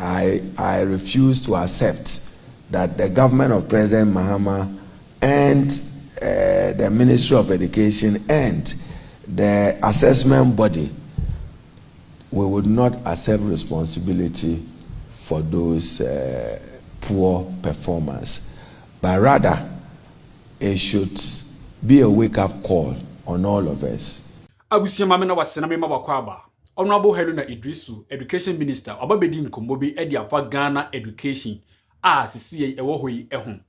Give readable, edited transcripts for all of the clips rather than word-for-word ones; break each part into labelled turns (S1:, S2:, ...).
S1: I refuse to accept that the government of President Mahama and the Ministry of Education and the assessment body, we would not accept responsibility for those poor performance, but rather it should be a wake-up call on all of us.
S2: Honorable Haruna Iddrissu, Education Minister, Obabedi Nkomobi edi afa Ghana Education sisi ewo hoi ehun.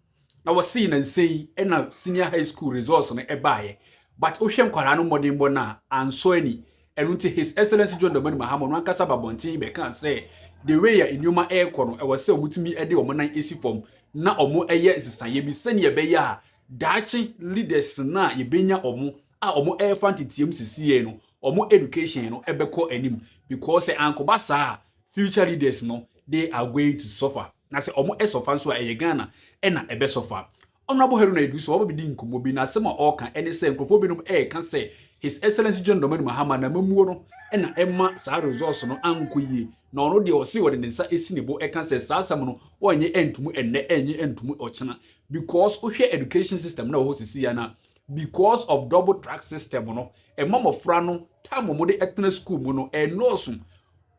S2: Na wasi na nsei na senior high school results no ebaye. But ohwem kwara no modembo na anso ani enunti His Excellency John Dramani Mahama no ankasa babonten be kan say the way ya enuma ekọ no ewo se omutumi ede omonan esi form na omo eye sisaye bi sene ebe ya daachi leaders na yebenya omo omo fantitiam sisiye no omo education no ebeko anim because ankoba sa future leaders no they are going to suffer na se omo suffer so eye Ghana na ebe suffer. Honorable Haruna Iddrissu obabedi nkomobi na asema oka ene se nkofo binum kan se His Excellency John Dramani Mahama na mamuo no na emma sa results no ankoyie na ono de osi wode nsa esi nebo kan se saasam no onye entumu enne enye entumu ochena because ohwe education system na ho sisi ya na because of double track system no mama fra no time mo de etna school mu no enosun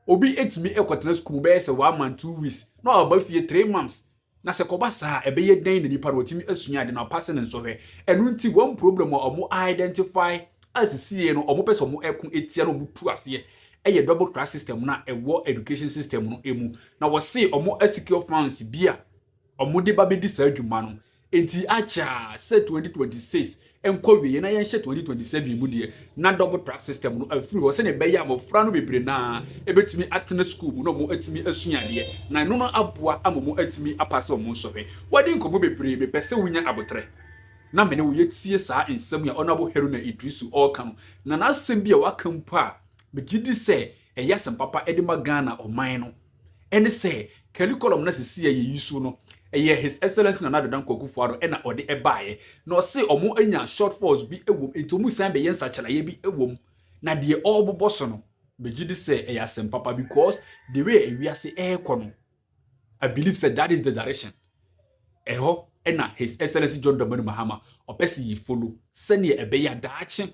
S2: obi etimi ekotena school be se 1 month 2 weeks no aba fie 3 months na se koba sa ebeye den na nipa ro timi asua de na pass ne nso hwe enu nti one problem omo identify as sie no omo pese omo ekun etia no omo tu ase eye double track system na ewo education system no emu na wo se omo secure funds bia omo de ba be di sa adwuma no enti acha se 2026 enko wie na yen hye 2027 mu de na double track system no afiri wo se ne be ya mo fra no bebre na ebetimi atena school mu no mo atimi asua de na no no aboa amomo atimi apase omo sohwe wadi nkomo bebre be pese wunya abotre na mene wo yetie saa ensem ya Honorable Haruna Iddrissu oka no na nasem bia wakampo a megidi se eyasem papa edema Ghana oman no ene se curriculum na sisi ye yisu no eye His Excellency na Nana Kwakufuado na ode ebaye na ose omo anya shortfalls bi ewom entomu san be yensa chalaye bi ewom na de oboboso no begidi se eyasem papa because the way ewiase ekono I believe said that is the direction eho na His Excellency John Dramani Mahama opesi yi follow sene ebeya daache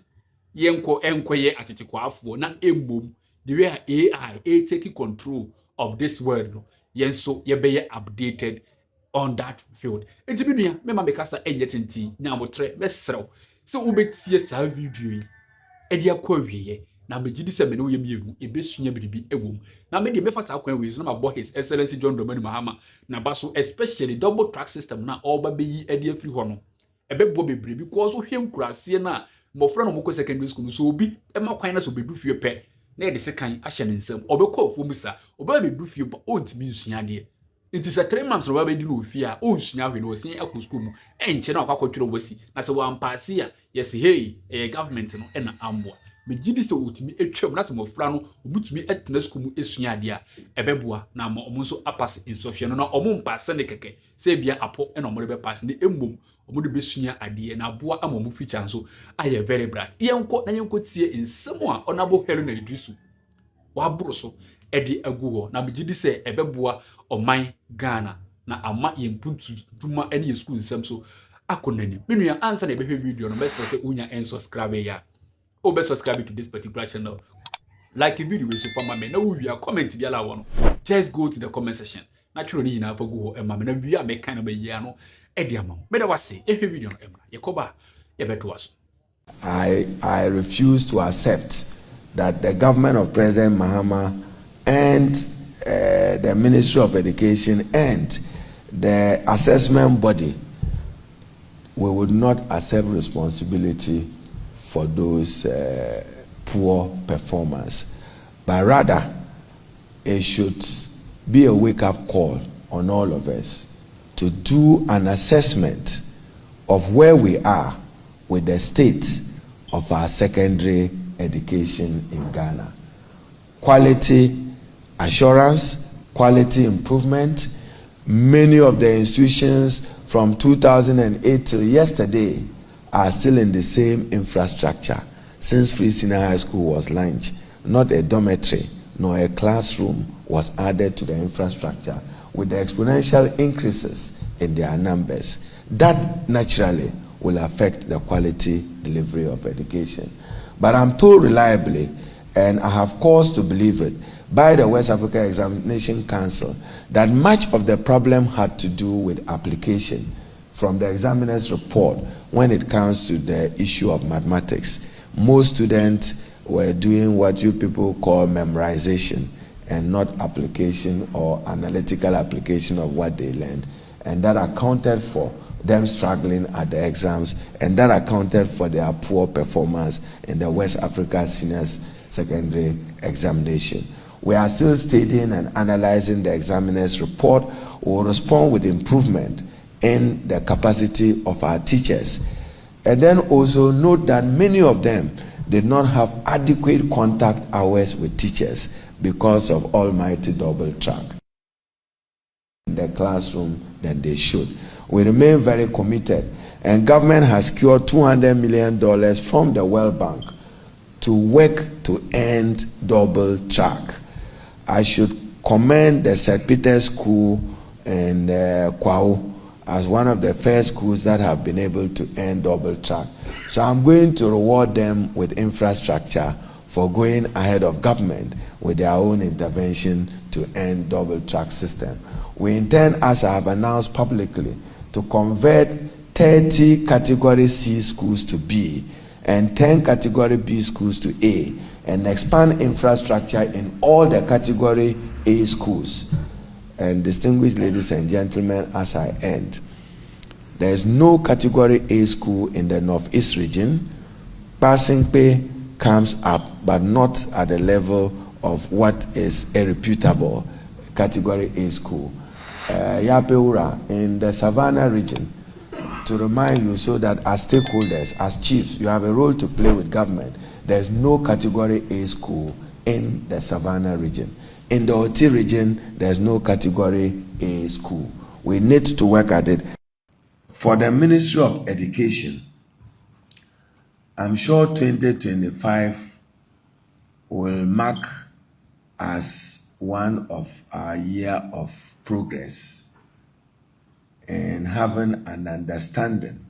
S2: yenko enkoye atetekwaafo na emmom the way AI taking control of this world no yenso yebeye updated on that field. Enti binua mema mekasa enyetenti nyamotre mesrew se ubetie sa video yi edi akwawiye na megidi se mene woyemienu ebesunya biribi ewom na me de mefa sa akwan wi so na mabo His Excellency John Dramani Mahama na baso especially double track system na oba beyi edi afiri ho no ebebo bebre because wo hwem kurase na mofra no moko secondary school so obi emakwan na so bedu fie pe na ye de sekan ahye ne nsam obekọ ofomisa oba bedu fie ba ontimi nsua de nti se 3 months no ba bedi no fie a onsua hwe no osin akọ school mu enche na akwakotwero wasi na se wampase a yes hey government no na amboa megidi se otimi etwam na se mofra no omutumi etena school mu esua de a ebeboa na ma omo nso apase insofia no na omo mpase ne keke se bia apo na omo be pass ne emmom omo de besua ade na aboa amomo future nso aye very bright yenko na yenko tie nsem a Honorable Haruna Iddrissu wabro so edi agu ho na megidi se ebeboa oman Ghana na ama yempuntu duma ene school nsem so akonani menua ansa na ebehwe video no message se unya unsubscribe ya obe subscribe to this particular channel like the video we so for me na we comment dia la wono just go to the comment section na twero ni nyina afagu ho ema me na wi a me kan na be yia no e dia ma me da wase ehwe video no emra yekoba yebeto aso.
S1: I refuse to accept that the government of President Mahama and the Ministry of Education and the assessment body, we would not accept responsibility for those poor performance, but rather it should be a wake-up call on all of us to do an assessment of where we are with the state of our secondary education in Ghana. Quality assurance, quality improvement. Many of the institutions from 2008 till yesterday are still in the same infrastructure since Free Senior High School was launched. Not a dormitory, nor a classroom was added to the infrastructure with the exponential increases in their numbers. That naturally will affect the quality delivery of education. But I'm told reliably, and I have cause to believe it, by the West Africa Examination Council, that much of the problem had to do with application from the examiner's report when it comes to the issue of mathematics. Most students were doing what you people call memorization and not application or analytical application of what they learned. And that accounted for them struggling at the exams, and that accounted for their poor performance in the West Africa Seniors Secondary Examination. We are still studying and analyzing the examiner's report. We will respond with improvement in the capacity of our teachers. And then also note that many of them did not have adequate contact hours with teachers because of almighty double track in the classroom than they should. We remain very committed, and government has secured $200 million from the World Bank to work to end double track. I should commend the St. Peter's School and Kwao as one of the first schools that have been able to end double track. So I'm going to reward them with infrastructure for going ahead of government with their own intervention to end double track system. We intend, as I have announced publicly, to convert 30 category C schools to B and 10 category B schools to A, and expand infrastructure in all the category A schools. And distinguished ladies and gentlemen, as I end, there is no category A school in the Northeast region. Passing pay comes up, but not at the level of what is a reputable category A school. Yapeura in the Savannah region, to remind you so that as stakeholders, as chiefs, you have a role to play with government. There is no category A school in the Savannah region. In the Oti region, there is no category A school. We need to work at it. For the Ministry of Education, I'm sure 2025 will mark as one of our year of progress and having an understanding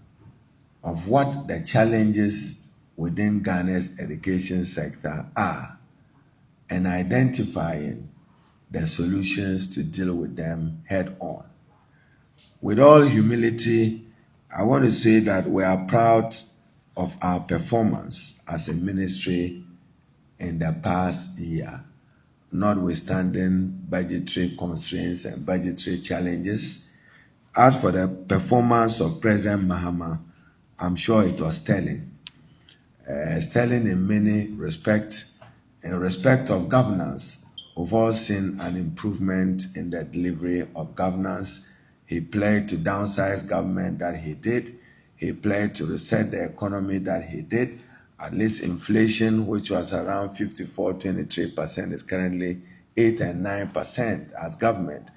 S1: of what the challenges within Ghana's education sector are and identifying the solutions to deal with them head on. With all humility, I want to say that we are proud of our performance as a ministry in the past year, notwithstanding budgetary constraints and budgetary challenges. As for the performance of President Mahama, I'm sure it was sterling. Sterling in many respects. In respect of governance, we've all seen an improvement in the delivery of governance. He played to downsize government that he did. He played to reset the economy that he did. At least inflation, which was around 24-23%, is currently 8 and 9% as government.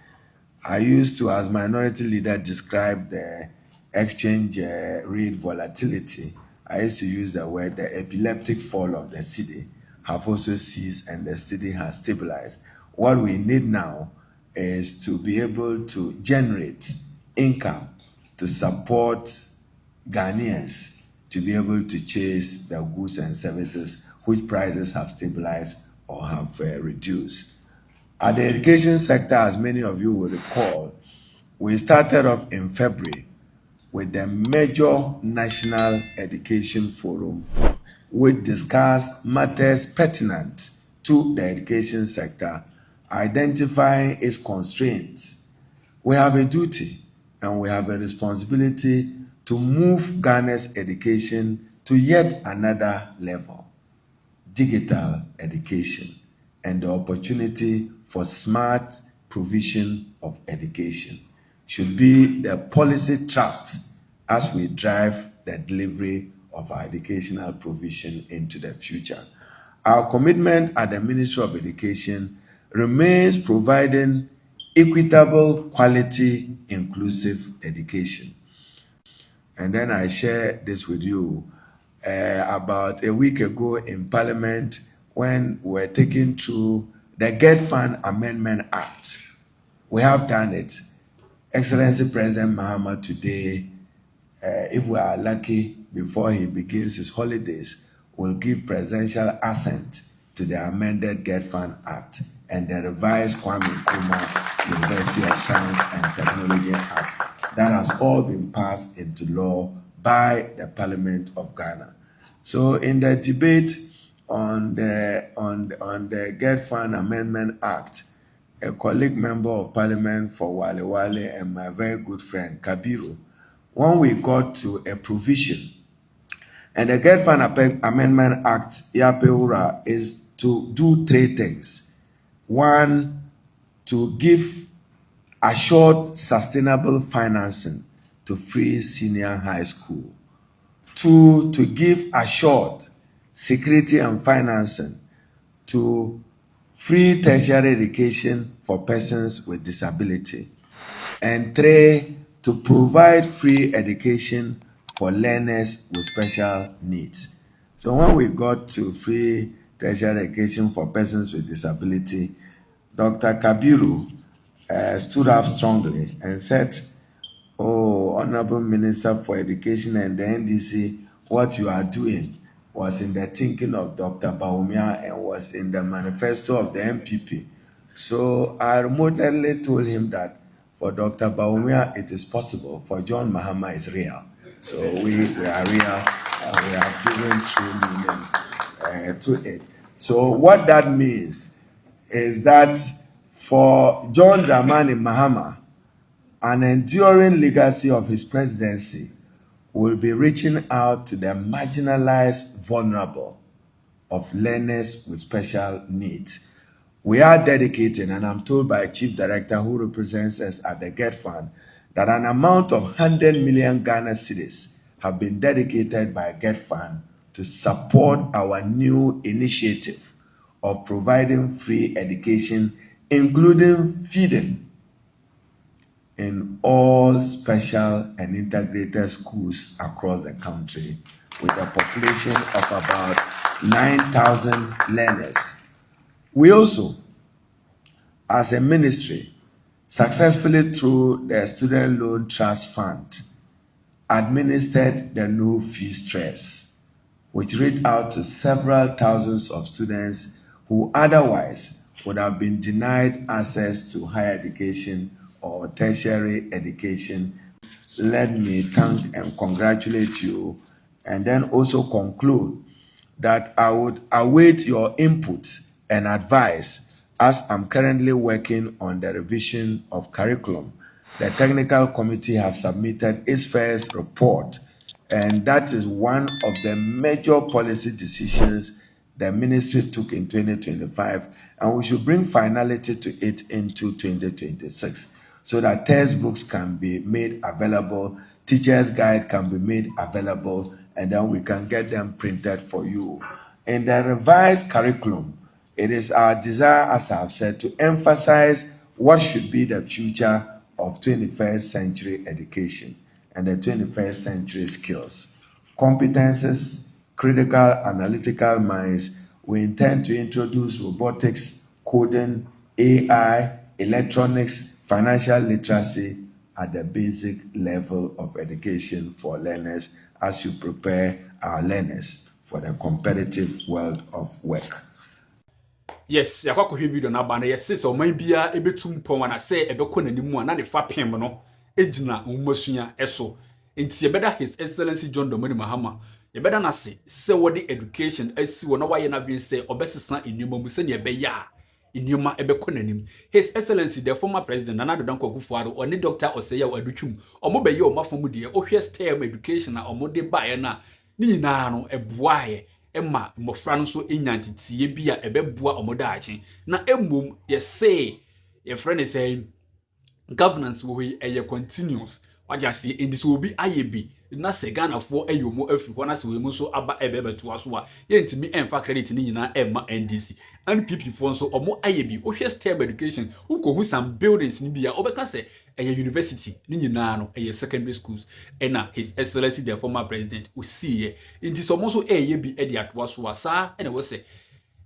S1: I used to, as minority leader, describe the exchange rate volatility. I used to use the word the epileptic fall of the cedi have also ceased and the cedi has stabilized. What we need now is to be able to generate income to support Ghanaians to be able to chase the goods and services which prices have stabilized or have reduced. At the education sector, as many of you will recall, we started off in February with the major National Education Forum, which discussed matters pertinent to the education sector, identifying its constraints. We have a duty and we have a responsibility to move Ghana's education to yet another level. Digital education and the opportunity for smart provision of education should be the policy thrust as we drive the delivery of our educational provision into the future. Our commitment at the Ministry of Education remains providing equitable, quality, inclusive education. And then I share this with you. About a week ago in Parliament, when we were taking through the Get Fund Amendment Act. We have done it. Excellency President Mahama today, if we are lucky, before he begins his holidays, will give presidential assent to the amended Get Fund Act and the revised Kwame Nkrumah University of Science and Technology Act. That has all been passed into law by the Parliament of Ghana. So in the debate on the Get Fund Amendment Act, a colleague member of Parliament for Wale Wale and my very good friend Kabiru, when we got to a provision, and the Get Fund Amendment Act, Yapeura, is to do three things. One, to give assured sustainable financing to free senior high school. Two, to give assured security and financing to free tertiary education for persons with disability. And three, to provide free education for learners with special needs. So when we got to free tertiary education for persons with disability, Dr. Kabiru stood up strongly and said, "Oh, Honorable Minister for Education and the NDC, what you are doing was in the thinking of Dr. Bawumia and was in the manifesto of the MPP." So I remotely told him that for Dr. Bawumia, it is possible. For John Mahama, it's real. So we are real, and we are giving true meaning to it. So what that means is that for John Dramani Mahama, an enduring legacy of his presidency will be reaching out to the marginalized, vulnerable of learners with special needs. We are dedicating, and I'm told by a chief director who represents us at the Get Fund, that an amount of 100 million Ghana cedis have been dedicated by Get Fund to support our new initiative of providing free education, including feeding, in all special and integrated schools across the country, with a population of about 9,000 learners. We also, as a ministry, successfully through the Student Loan Trust Fund, administered the No Fee Stress, which reached out to several thousands of students who otherwise would have been denied access to higher education or tertiary education. Let me thank and congratulate you, and then also conclude that I would await your input and advice as I'm currently working on the revision of curriculum. The technical committee has submitted its first report, and that is one of the major policy decisions the ministry took in 2025, and we should bring finality to it into 2026 so that textbooks can be made available, teacher's guide can be made available, and then we can get them printed for you. In the revised curriculum, it is our desire, as I have said, to emphasize what should be the future of 21st century education and the 21st century skills. Competences, critical analytical minds. We intend to introduce robotics, coding, AI, electronics, financial literacy at the basic level of education for learners as you prepare our learners for the competitive world of work.
S2: Yes, yakwa video na ba na yesi se oman bia ebetum pon na se ebekọ nanimu a na ne fa pem no ejina umasua eso enti yebeda His Excellency John Dramani Mahama yebeda na se wodi education asi wo na waye na bi se obesesa enuma mu se ne ebeya enuma ebekọ nanim. His Excellency the former president Nana Addo Dankwa Akufo-Addo oni Dr. Oseya Adutwum omo beye omafomu de ohwe STEM education na omo de bae na ni nyina no eboae Emma mmofra no so enyantetie bia ebeboa omodaache na emmom yese ye friend say governance wo eye continuous wajase indi so obi ayebi na se Ghana fo ayomo afri ho na se we mu so aba ebebeto aso a ye ntimi emfa credit ni nyina emma NDC and PP fo so omo ayebi ohwe STEM education ukohu some buildings ni bia obeka se eye university ni nyina no eye secondary schools ena His Excellency the former president usiye indi so mo so eye bi e de ato aso asa ena wo se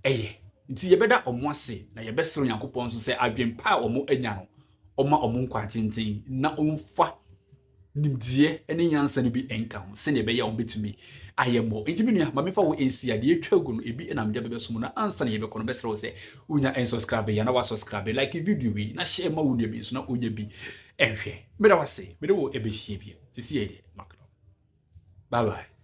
S2: eye nti yebeda omo ase na yebesero Nyankopɔn so se adwempa omo anya no oma omo nkwa tenten na omfa nimdie ene nyansa no bi enka ho se ne be ya ombetumi ayembo nti menua ma mefa wo ensi ade etwa gu no ebi na mde bebesom na ansa na yebekɔ no besero se unya subscribe ya na wa subscribe like video wi na share ma wo nua bi so na onya bi enhwe meda wase mede wo ebehie bi sisi ye makro bye bye.